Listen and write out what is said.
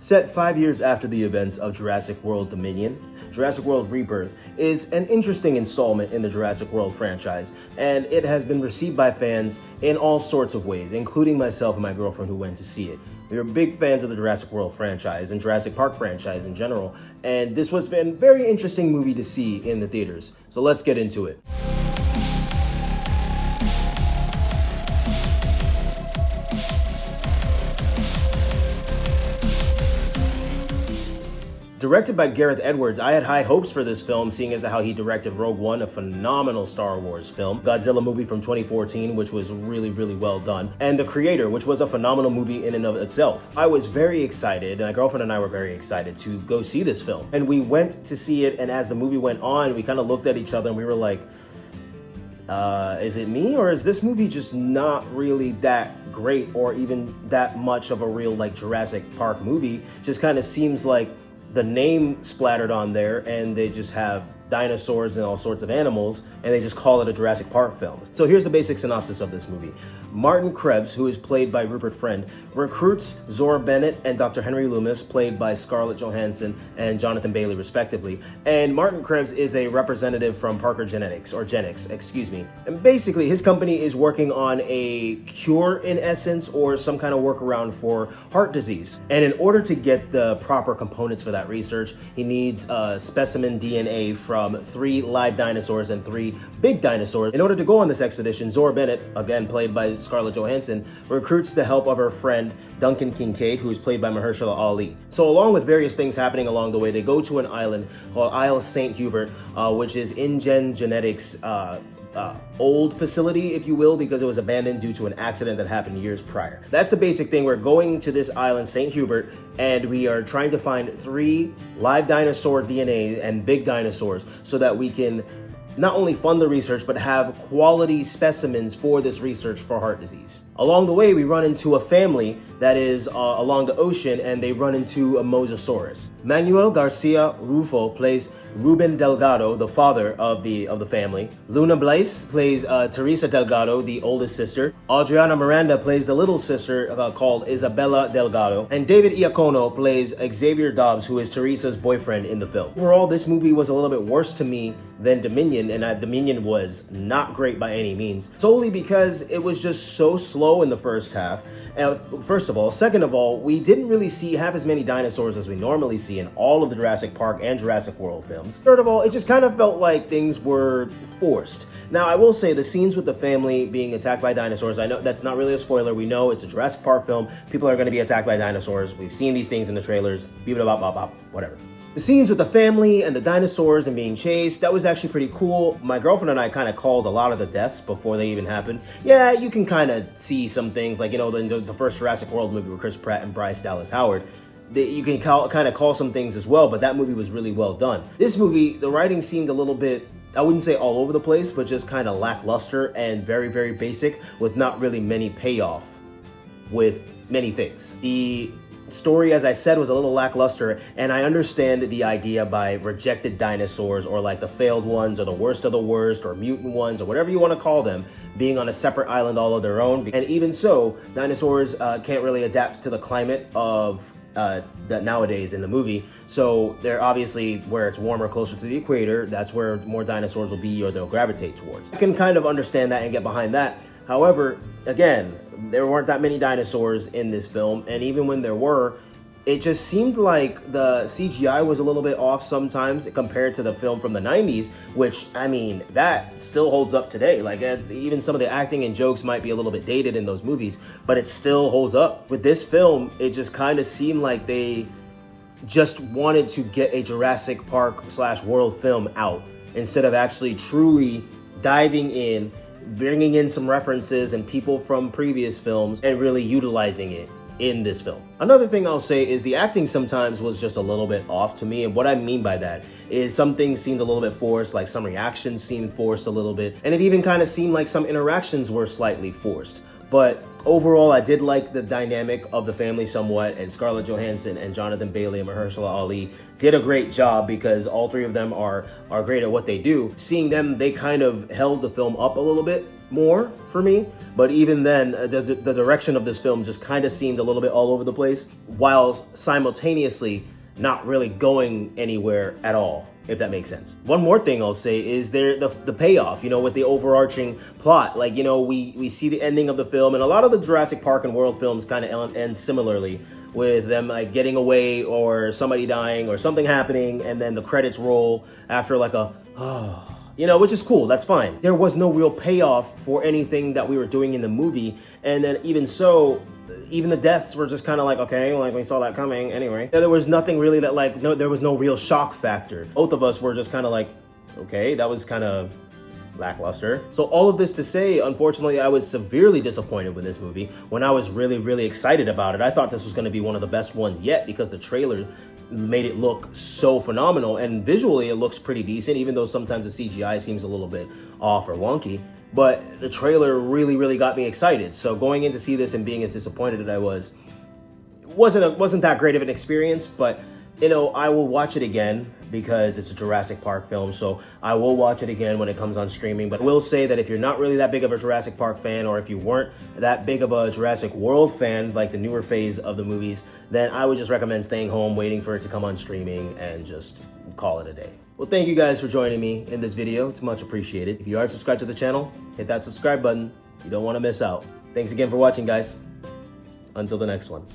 Set 5 years after the events of Jurassic World Dominion, Jurassic World Rebirth is an interesting installment in the Jurassic World franchise, and it has been received by fans in all sorts of ways, including myself and my girlfriend who went to see it. We are big fans of the Jurassic World franchise and Jurassic Park franchise in general, and this was a very interesting movie to see in the theaters. So let's get into it. Directed by Gareth Edwards, I had high hopes for this film, seeing as how he directed Rogue One, a phenomenal Star Wars film, Godzilla movie from 2014, which was really well done, and The Creator, which was a phenomenal movie in and of itself. I was very excited, and my girlfriend and I were very excited to go see this film. And we went to see it, and as the movie went on, we kind of looked at each other and we were like, is it me, or is this movie just not really that great or even that much of a real Jurassic Park movie? Just kind of seems like the name splattered on there and they just have dinosaurs and all sorts of animals and they just call it a Jurassic Park film. So here's the basic synopsis of this movie. Martin Krebs, who is played by Rupert Friend, recruits Zora Bennett and Dr. Henry Loomis, played by Scarlett Johansson and Jonathan Bailey respectively. And Martin Krebs is a representative from Parker Genetics, or Genix, excuse me. And basically his company is working on a cure in essence, or some kind of workaround for heart disease. And in order to get the proper components for that research, he needs specimen DNA from 3 live dinosaurs and 3 big dinosaurs. In order to go on this expedition, Zora Bennett, again played by Scarlett Johansson, recruits the help of her friend Duncan Kincaid, who is played by Mahershala Ali. So along with various things happening along the way, they go to an island called Isle St. Hubert, which is InGen Genetics' old facility, if you will, because it was abandoned due to an accident that happened years prior. That's the basic thing. We're going to this island, St. Hubert, and we are trying to find 3 live dinosaur DNA and big dinosaurs so that we can not only fund the research, but have quality specimens for this research for heart disease. Along the way, we run into a family that is along the ocean, and they run into a mosasaurus. Manuel Garcia Rufo plays Ruben Delgado, the father of the family. Luna Blaise plays Teresa Delgado, the oldest sister. Adriana Miranda plays the little sister called Isabella Delgado. And David Iacono plays Xavier Dobbs, who is Teresa's boyfriend in the film. Overall, this movie was a little bit worse to me than Dominion, and Dominion was not great by any means, solely because it was just so slow in the first half. First of all. Second of all, we didn't really have as many dinosaurs as we normally see in all of the Jurassic Park and Jurassic World films. Third of all, it just kind of felt like things were forced. Now, I will say the scenes with the family being attacked by dinosaurs, I know that's not really a spoiler. We know it's a Jurassic Park film. People are going to be attacked by dinosaurs. We've seen these things in the trailers. Whatever. The scenes with the family and the dinosaurs and being chased, that was actually pretty cool. My girlfriend and I kind of called a lot of the deaths before they even happened. Yeah, you can kind of see some things, like, in the first Jurassic World movie with Chris Pratt and Bryce Dallas Howard. You can kind of call some things as well, but that movie was really well done. This movie, the writing seemed a little bit, I wouldn't say all over the place, but just kind of lackluster and very basic, with not really many payoff with many things. The story, as I said, was a little lackluster, and I understand the idea by rejected dinosaurs, or like the failed ones, or the worst of the worst, or mutant ones, or whatever you want to call them, being on a separate island all of their own. And even so, dinosaurs can't really adapt to the climate of that nowadays in the movie. So they're obviously, where it's warmer, closer to the equator, that's where more dinosaurs will be, or they'll gravitate towards. I can kind of understand that and get behind that. However, again, there weren't that many dinosaurs in this film, and even when there were, it just seemed like the CGI was a little bit off sometimes compared to the film from the 90s, which, I mean, that still holds up today. Like, even some of the acting and jokes might be a little bit dated in those movies, but it still holds up. With this film, it just kind of seemed like they just wanted to get a Jurassic Park / World film out, instead of actually truly diving in, bringing in some references and people from previous films, and really utilizing it in this film. Another thing I'll say is the acting sometimes was just a little bit off to me, and what I mean by that is some things seemed a little bit forced, like some reactions seemed forced a little bit, and it even kind of seemed like some interactions were slightly forced. But overall, I did like the dynamic of the family somewhat, and Scarlett Johansson and Jonathan Bailey and Mahershala Ali did a great job, because all 3 of them are great at what they do. Seeing them, they kind of held the film up a little bit, more for me, but even then, the direction of this film just kind of seemed a little bit all over the place, while simultaneously not really going anywhere at all, if that makes sense. One more thing I'll say is the payoff, with the overarching plot. Like, we see the ending of the film, and a lot of the Jurassic Park and World films kind of end similarly, with them like getting away or somebody dying or something happening, and then the credits roll after like which is cool, that's fine. There was no real payoff for anything that we were doing in the movie, and then even the deaths were just kind of like, okay, like we saw that coming anyway. There was nothing really that there was no real shock factor. Both of us were just kind of like, okay, that was kind of lackluster. So all of this to say, unfortunately, I was severely disappointed with this movie when I was really, really excited about it. I thought this was going to be one of the best ones yet because the trailer made it look so phenomenal, and visually it looks pretty decent, even though sometimes the CGI seems a little bit off or wonky. But the trailer really, really got me excited. So going in to see this and being as disappointed as I wasn't that great of an experience. But I will watch it again because it's a Jurassic Park film, so I will watch it again when it comes on streaming. But I will say that if you're not really that big of a Jurassic Park fan, or if you weren't that big of a Jurassic World fan, like the newer phase of the movies, then I would just recommend staying home, waiting for it to come on streaming, and just call it a day. Well, thank you guys for joining me in this video. It's much appreciated. If you aren't subscribed to the channel, hit that subscribe button. You don't want to miss out. Thanks again for watching, guys. Until the next one.